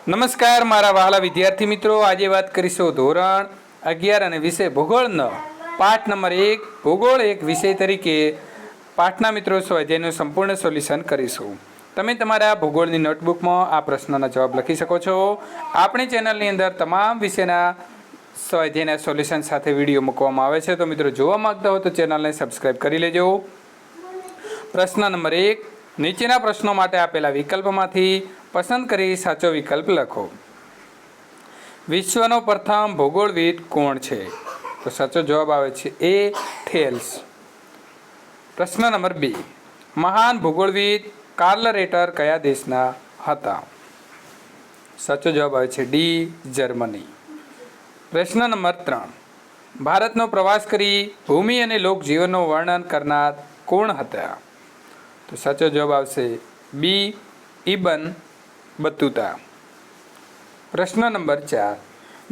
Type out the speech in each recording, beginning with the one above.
નમસ્કાર મારા વહાલા વિદ્યાર્થી મિત્રો, આજે વાત કરીશું ધોરણ 11 અને વિષય ભૂગોળનો પાઠ નંબર 1 ભૂગોળ એક વિષય તરીકે પાઠના મિત્રો સ્વાધ્યાયનું સંપૂર્ણ સોલ્યુશન કરીશું. તમે તમારા ભૂગોળની નોટબુકમાં આ પ્રશ્નોના જવાબ લખી શકો છો. આપણી ચેનલની અંદર તમામ વિષયના સ્વાધ્યાયના સોલ્યુશન સાથે વિડીયો મૂકવામાં આવે છે, તો મિત્રો જોવા માંગતા હો તો ચેનલને સબસ્ક્રાઈબ કરી લેજો. પ્રશ્ન નંબર 1, નીચેના પ્રશ્નો માટે આપેલા વિકલ્પમાંથી પસંદ કરી સાચો વિકલ્પ લખો. વિશ્વનો પ્રથમ ભૂગોળવિદ કોણ છે? તો સાચો જવાબ આવે છે એ થેલ્સ. પ્રશ્ન નંબર 2, મહાન ભૂગોળવિદ કાર્લ રેટર કયા દેશના હતા? સાચો જવાબ આવે છે ડી, જર્મની. પ્રશ્ન નંબર 3, ભારતનો પ્રવાસ કરી ભૂમિ અને લોકજીવનનું વર્ણન કરનાર કોણ હતા? તો સાચો જવાબ આવશે બી, ઇબન બતુતા. પ્રશ્ન નંબર 4,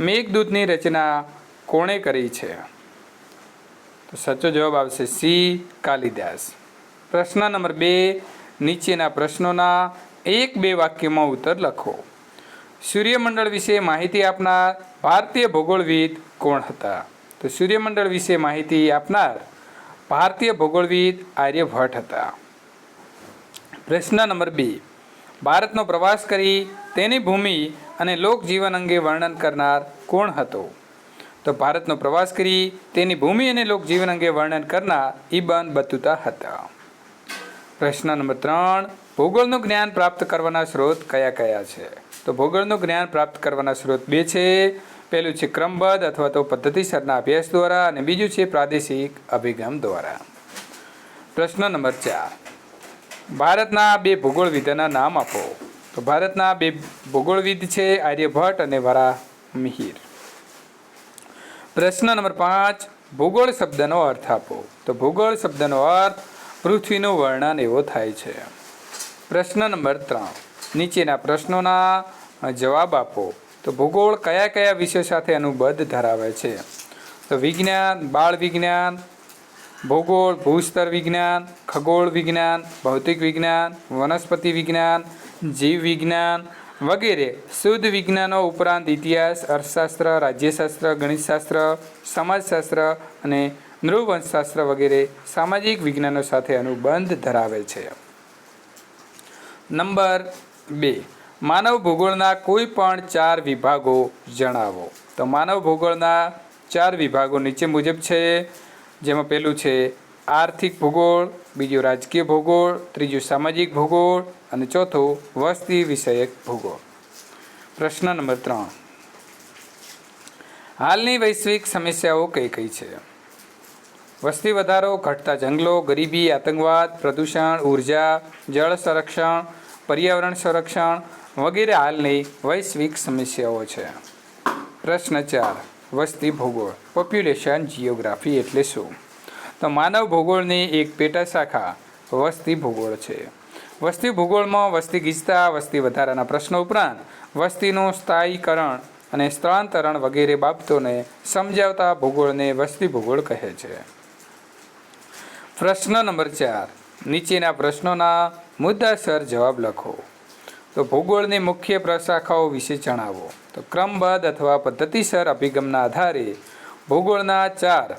મેઘદૂતની રચના કોણે કરી છે? તો સાચો જવાબ આવશે સી, કાલિદાસ. પ્રશ્ન નંબર 2, નીચેના પ્રશ્નોના 1-2 વાક્યમાં ઉત્તર લખો. સૂર્યમંડળ વિશે માહિતી આપનાર ભારતીય ભૂગોળવિદ કોણ હતા? તો સૂર્યમંડળ વિશે માહિતી આપનાર ભારતીય ભૂગોળવિદ આર્યભટ્ટ હતા. પ્રશ્ન નંબર 2, ભારતનો પ્રવાસ કરી તેની ભૂમિ અને લોકજીવન અંગે વર્ણન કરનાર કોણ હતો? તો ભારતનો પ્રવાસ કરી તેની ભૂમિ અને લોકજીવન અંગે વર્ણન કરનાર ઇબન બતુતા હતા. પ્રશ્ન નંબર 3, ભૂગોળનું જ્ઞાન પ્રાપ્ત કરવાના સ્ત્રોત કયા કયા છે? તો ભૂગોળનું જ્ઞાન પ્રાપ્ત કરવાના સ્ત્રોત 2 છે. પહેલું છે ક્રમબદ્ધ અથવા તો પદ્ધતિસરના અભ્યાસ દ્વારા, અને બીજું છે પ્રાદેશિક અભિગમ દ્વારા. પ્રશ્ન નંબર 4, ભારતના 2 ભૂગોળવિદોના નામ આપો. તો ભારતના 2 ભૂગોળવિદ છે આર્યભટ્ટ અને વરાહમિહિર. પ્રશ્ન નંબર 5, ભૂગોળ શબ્દનો અર્થ આપો. તો ભૂગોળ શબ્દનો અર્થ પૃથ્વીનું વર્ણન એવો થાય છે. પ્રશ્ન નંબર 3, નીચેના પ્રશ્નોના જવાબ આપો. તો ભૂગોળ કયા કયા વિષયો સાથે અનુબદ્ધ ધરાવે છે? તો વિજ્ઞાન, બાળ વિજ્ઞાન, ભૂગોળ, ભૂસ્તર વિજ્ઞાન, ખગોળ વિજ્ઞાન, ભૌતિક વિજ્ઞાન, વનસ્પતિ વિજ્ઞાન, જીવ વિજ્ઞાન વગેરે શુદ્ધ વિજ્ઞાનો ઉપરાંત ઇતિહાસ, અર્થશાસ્ત્ર, રાજ્યશાસ્ત્ર, ગણિતશાસ્ત્ર, સમાજશાસ્ત્ર અને નૃવંશશાસ્ત્ર વગેરે સામાજિક વિજ્ઞાનો સાથે અનુબંધ ધરાવે છે. નંબર 2, માનવ ભૂગોળના કોઈ પણ 4 વિભાગો જણાવો. તો માનવ ભૂગોળના 4 વિભાગો નીચે મુજબ છે, જેમાં પહેલું છે આર્થિક ભૂગોળ, બીજું રાજકીય ભૂગોળ, ત્રીજું સામાજિક ભૂગોળ અને ચોથું વસ્તી વિષયક ભૂગોળ. પ્રશ્ન નંબર 3, હાલની વૈશ્વિક સમસ્યાઓ કઈ કઈ છે? વસ્તી વધારો, ઘટતા જંગલો, ગરીબી, આતંકવાદ, પ્રદૂષણ, ઉર્જા, જળ સંરક્ષણ, પર્યાવરણ સંરક્ષણ વગેરે હાલની વૈશ્વિક સમસ્યાઓ છે. પ્રશ્ન 4, વસ્તી ભૂગોળ, પોપ્યુલેશન જિયોગ્રાફી એટલે શું? તો માનવ ભૂગોળની એક પેટા શાખા વસ્તી ભૂગોળ છે. વસ્તી ભૂગોળમાં વસ્તી ગીચતા, વસ્તી વધારાના પ્રશ્નો ઉપરાંત વસ્તીનું સ્થાયીકરણ અને સ્થળાંતરણ વગેરે બાબતોને સમજાવતા ભૂગોળને વસ્તી ભૂગોળ કહે છે. પ્રશ્ન નંબર 4, નીચેના પ્રશ્નોના મુદ્દાસર જવાબ લખો. તો ભૂગોળની મુખ્ય પ્રશાખાઓ વિશે જણાવો. તો ક્રમબદ્ધ અથવા પદ્ધતિસર અભિગમના આધારે ભૂગોળના 4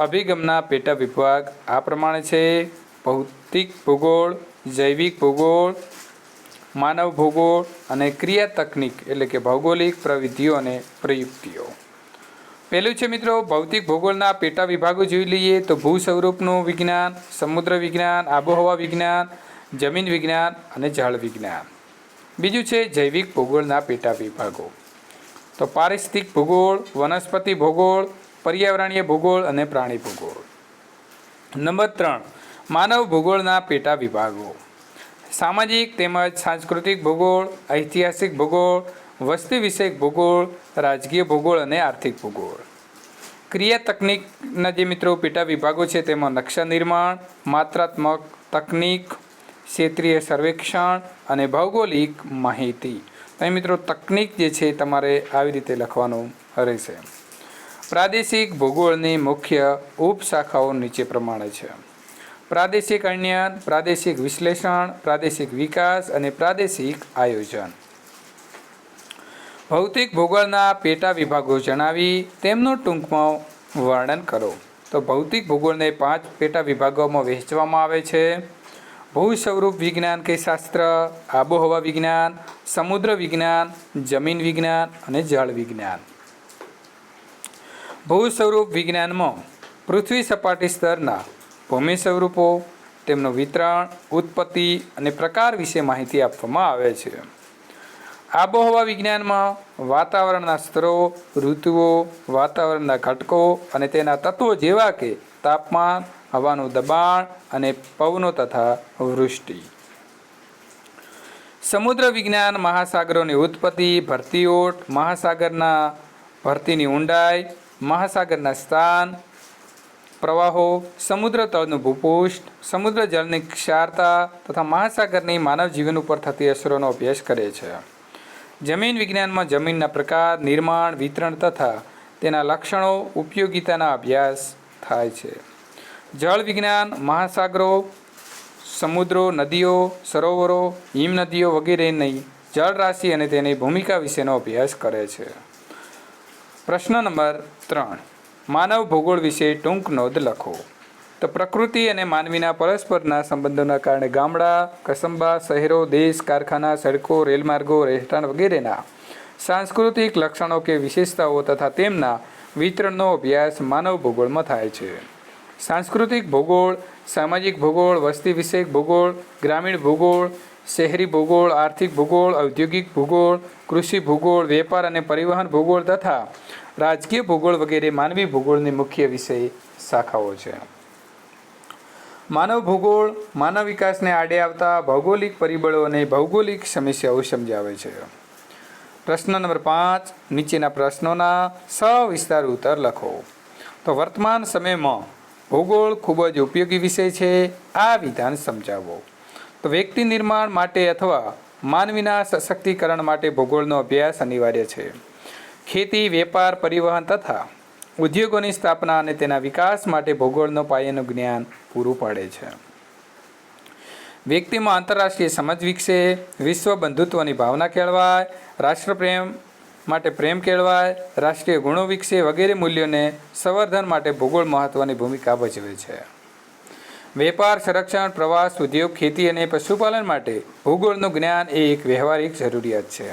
અભિગમના પેટા વિભાગ આ પ્રમાણે છે: ભૌતિક ભૂગોળ, જૈવિક ભૂગોળ, માનવ ભૂગોળ અને ક્રિયા તકનિક એટલે કે ભૌગોલિક પ્રવિધિઓ અને પ્રયુક્તિઓ. પહેલું છે મિત્રો ભૌતિક ભૂગોળના પેટા વિભાગો જોઈ લઈએ તો ભૂ સ્વરૂપનું વિજ્ઞાન, સમુદ્ર વિજ્ઞાન, આબોહવા વિજ્ઞાન, જમીન વિજ્ઞાન અને જળ વિજ્ઞાન. બીજું છે જૈવિક ભૂગોળના પેટા વિભાગો, તો પારિસ્થિતિક ભૂગોળ, વનસ્પતિ ભૂગોળ, પર્યાવરણીય ભૂગોળ અને પ્રાણી ભૂગોળ. નંબર 3, માનવ ભૂગોળના પેટા વિભાગો: સામાજિક તેમજ સાંસ્કૃતિક ભૂગોળ, ઐતિહાસિક ભૂગોળ, વસ્તી વિષયક ભૂગોળ, રાજકીય ભૂગોળ અને આર્થિક ભૂગોળ. ક્રિયા તકનિકના જે મિત્રો પેટા વિભાગો છે તેમાં નકશા નિર્માણ, માત્રાત્મક તકનિક, ક્ષેત્રીય સર્વેક્ષણ અને ભૌગોલિક માહિતી. અહીં મિત્રો તકનિક જે છે તમારે આવી રીતે લખવાનું રહેશે. પ્રાદેશિક ભૂગોળની મુખ્ય ઉપશાખાઓ નીચે પ્રમાણે છે: પ્રાદેશિક અન્યન, પ્રાદેશિક વિશ્લેષણ, પ્રાદેશિક વિકાસ અને પ્રાદેશિક આયોજન. ભૌતિક ભૂગોળના પેટા વિભાગો જણાવી તેમનું ટૂંકમાં વર્ણન કરો. તો ભૌતિક ભૂગોળને 5 પેટા વિભાગોમાં વહેંચવામાં આવે છે. ભૂ સ્વરૂપ વિજ્ઞાન કે શાસ્ત્ર, આબોહવા વિજ્ઞાન, સમુદ્ર વિજ્ઞાન, જમીન વિજ્ઞાન અને જળ વિજ્ઞાન. ભૂ સ્વરૂપ વિજ્ઞાનમાં પૃથ્વી સપાટી સ્તરના ભૂમિ સ્વરૂપો, તેમનું વિતરણ, ઉત્પત્તિ અને પ્રકાર વિશે માહિતી આપવામાં આવે છે. આબોહવા વિજ્ઞાનમાં વાતાવરણના સ્તરો, ઋતુઓ, વાતાવરણના ઘટકો અને તેના તત્વો જેવા કે તાપમાન, હવાનું દબાણ અને પવનો તથા વૃષ્ટિ. સમુદ્ર વિજ્ઞાન મહાસાગરોની ઉત્પત્તિ, ભરતીઓટ, મહાસાગરના ભરતીની ઊંડાઈ, મહાસાગરના સ્થાન, પ્રવાહો, સમુદ્ર તળનું ભૂપૃષ્ઠ, સમુદ્ર જળની ક્ષારતા તથા મહાસાગરની માનવ જીવન ઉપર થતી અસરોનો અભ્યાસ કરે છે. જમીન વિજ્ઞાનમાં જમીનના પ્રકાર, નિર્માણ, વિતરણ તથા તેના લક્ષણો, ઉપયોગિતાના અભ્યાસ થાય છે. જળ વિજ્ઞાન મહાસાગરો, સમુદ્રો, નદીઓ, સરોવરો, હિમનદીઓ વગેરેની જળરાશિ અને તેની ભૂમિકા વિશેનો અભ્યાસ કરે છે. પ્રશ્ન નંબર 3. માનવ ભૂગોળ વિશે ટૂંક નોંધ લખો. તો પ્રકૃતિ અને માનવીના પરસ્પરના સંબંધોના કારણે ગામડા, કસબા, શહેરો, દેશ, કારખાના, સડકો, રેલમાર્ગો, રહેઠાણ વગેરેના સાંસ્કૃતિક લક્ષણો કે વિશેષતાઓ તથા તેમના વિતરણનો અભ્યાસ માનવ ભૂગોળમાં થાય છે. સાંસ્કૃતિક ભૂગોળ, સામાજિક ભૂગોળ, વસ્તી વિષયક ભૂગોળ, ગ્રામીણ ભૂગોળ, શહેરી ભૂગોળ, આર્થિક ભૂગોળ, ઔદ્યોગિક ભૂગોળ, કૃષિ ભૂગોળ, વેપાર અને પરિવહન ભૂગોળ તથા રાજકીય ભૂગોળ વગેરે માનવી ભૂગોળની મુખ્ય વિષય શાખાઓ છે. માનવ ભૂગોળ માનવ વિકાસને આડે આવતા ભૌગોલિક પરિબળો અને ભૌગોલિક સમસ્યાઓ સમજાવે છે. પ્રશ્ન નંબર 5. નીચેના પ્રશ્નોના સવિસ્તાર ઉત્તર લખો. તો વર્તમાન સમયમાં ભૂગોળ ખૂબ જ ઉપયોગી વિષય છે. આ વિધાન સમજાવો. તો વ્યક્તિ નિર્માણ માટે અથવા માનવીના સશક્તિકરણ માટે ભૂગોળનો અભ્યાસ અનિવાર્ય છે. ખેતી, વેપાર, પરિવહન તથા ઉદ્યોગોની સ્થાપના અને તેના વિકાસ માટે ભૂગોળનો પાયાનું જ્ઞાન પૂરું પાડે છે. વ્યક્તિમાં આંતરરાષ્ટ્રીય સમજ વિકસે, વિશ્વ બંધુત્વની ભાવના કેળવાય, રાષ્ટ્રપ્રેમ માટે પ્રેમ કેળવાય, રાષ્ટ્રીય ગુણો વિકસે વગેરે મૂલ્યોને સંવર્ધન માટે ભૂગોળ મહત્ત્વની ભૂમિકા ભજવે છે. વેપાર, સંરક્ષણ, પ્રવાસ, ઉદ્યોગ, ખેતી અને પશુપાલન માટે ભૂગોળનું જ્ઞાન એ એક વ્યવહારિક જરૂરિયાત છે.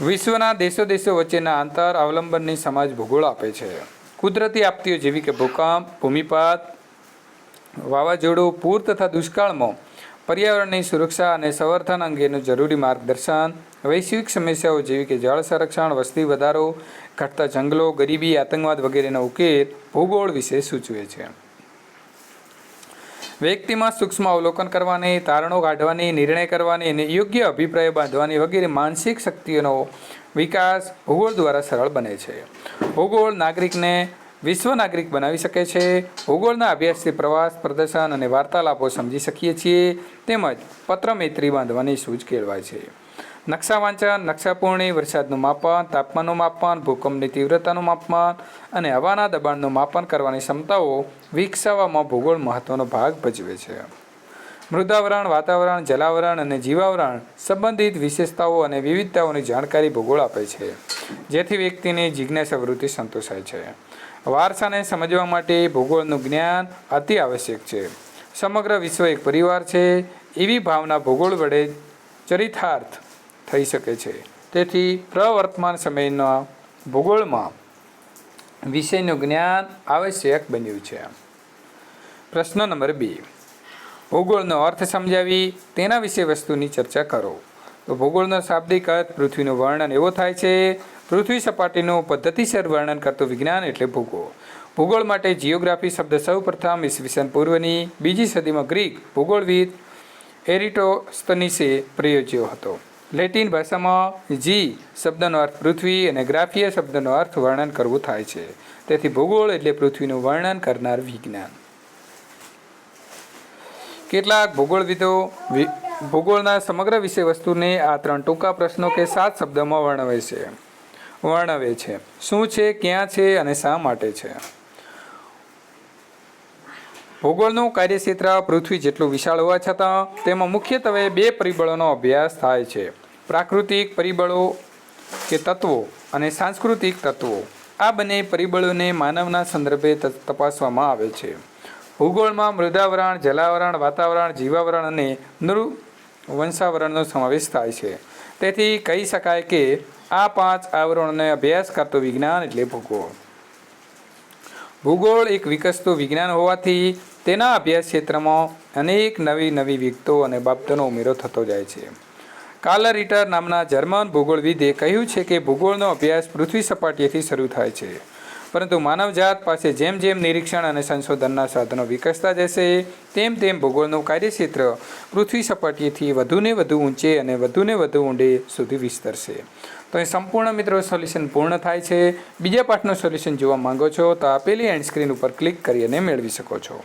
વિશ્વના દેશો વચ્ચેના આંતર અવલંબનની સમજ ભૂગોળ આપે છે. કુદરતી આપત્તિઓ જેવી કે ભૂકંપ, ભૂમિપાત, વાવાઝોડું, પૂર તથા દુષ્કાળમાં પર્યાવરણની સુરક્ષા અને સંવર્ધન અંગેનું જરૂરી માર્ગદર્શન, વૈશ્વિક સમસ્યાઓ જેવી કે જળ સંરક્ષણ, વસ્તી વધારો, ઘટતા જંગલો, ગરીબી, આતંકવાદ વગેરેનો ઉકેલ ભૂગોળ વિશે સૂચવે છે. વ્યક્તિમાં સૂક્ષ્મ અવલોકન કરવાની, તારણો કાઢવાની, નિર્ણય કરવાની અને યોગ્ય અભિપ્રાય બાંધવાની વગેરે માનસિક શક્તિઓનો વિકાસ ભૂગોળ દ્વારા સરળ બને છે. ભૂગોળ નાગરિકને વિશ્વ નાગરિક બનાવી શકે છે. ભૂગોળના અભ્યાસથી પ્રવાસ, પ્રદર્શન અને વાર્તાલાપો સમજી શકીએ છીએ. તેમજ પત્ર મૈત્રી બાંધવાની સૂઝ કેળવાય છે. નકશા વાંચન, નકશાપૂર્ણી, વરસાદનું માપન, તાપમાનનું માપન, ભૂકંપની તીવ્રતાનું માપન અને હવાના દબાણનું માપન કરવાની ક્ષમતાઓ વિકસાવવામાં ભૂગોળ મહત્ત્વનો ભાગ ભજવે છે. મૃદાવરણ, વાતાવરણ, જલાવરણ અને જીવાવરણ સંબંધિત વિશેષતાઓ અને વિવિધતાઓની જાણકારી ભૂગોળ આપે છે, જેથી વ્યક્તિની જિજ્ઞાસા વૃત્તિ સંતોષાય છે. વારસાને સમજવા માટે ભૂગોળનું જ્ઞાન અતિ આવશ્યક છે. સમગ્ર વિશ્વ એક પરિવાર છે એવી ભાવના ભૂગોળ વડે ચરિતાર્થ થઈ શકે છે. તેથી પ્રવર્તમાન સમયના ભૂગોળમાં વિષયનું જ્ઞાન આવશ્યક બન્યું છે. પ્રશ્ન નંબર 2. ભૂગોળનો અર્થ સમજાવી તેના વિશે વસ્તુની ચર્ચા કરો. તો ભૂગોળનો શાબ્દિક અર્થ પૃથ્વીનું વર્ણન એવો થાય છે. પૃથ્વી સપાટીનું પદ્ધતિસર વર્ણન કરતું વિજ્ઞાન એટલે ભૂગોળ. ભૂગોળ માટે જિયોગ્રાફી શબ્દ સૌ પ્રથમ ઈસવીસન પૂર્વની 2જી સદીમાં ગ્રીક ભૂગોળવિદ એરિસ્ટોસ્થનીસે પ્રયોજ્યો હતો. લેટિન ભાષામાં જી શબ્દનો અર્થ પૃથ્વી અને ગ્રાફિયા શબ્દનો અર્થ વર્ણન કરવું થાય છે. તેથી ભૂગોળ એટલે પૃથ્વીનું વર્ણન કરનાર વિજ્ઞાન. કેટલાક ભૂગોળવિદો ભૂગોળના સમગ્ર વિષય વસ્તુને આ 3 ટૂંકા પ્રશ્નો કે 7 શબ્દોમાં વર્ણવે છે. શું છે, ક્યાં છે અને શા માટે છે. ભૂગોળનું કાર્યક્ષેત્ર પૃથ્વી જેટલું વિશાળ હોવા છતાં તેમાં મુખ્યત્વે 2 પરિબળોનો અભ્યાસ થાય છે. પ્રાકૃતિક પરિબળો કે તત્વો અને સાંસ્કૃતિક તત્વો આ બંને પરિબળોને માનવના સંદર્ભે તપાસવામાં આવે છે. ભૂગોળમાં મૃદાવરણ, જલાવરણ, વાતાવરણ, જીવાવરણ અને નૃવંશાવરણનો સમાવેશ થાય છે. તેથી કહી શકાય કે આ 5 આવરણોને અભ્યાસ કરતો વિજ્ઞાન એટલે ભૂગોળ. ભૂગોળ એક વિકસતું વિજ્ઞાન હોવાથી તેના અભ્યાસ ક્ષેત્રમાં અનેક નવી વિગતો અને બાબતોનો ઉમેરો થતો જાય છે. કાર્લ રિટર નામના જર્મન ભૂગોળવિદે કહ્યું છે કે ભૂગોળનો અભ્યાસ પૃથ્વી સપાટીએથી શરૂ થાય છે, પરંતુ માનવજાત પાસે જેમ જેમ નિરીક્ષણ અને સંશોધનના સાધનો વિકસતા જશે તેમ તેમ ભૂગોળનું કાર્યક્ષેત્ર પૃથ્વી સપાટીએથી વધુને વધુ ઊંચે અને વધુને વધુ ઊંડે સુધી વિસ્તરશે. તો એ સંપૂર્ણ મિત્રો સોલ્યુશન પૂર્ણ થાય છે. બીજા પાઠનું સોલ્યુશન જોવા માંગો છો તો આપેલી એન્ડ સ્ક્રીન ઉપર ક્લિક કરી અને મેળવી શકો છો.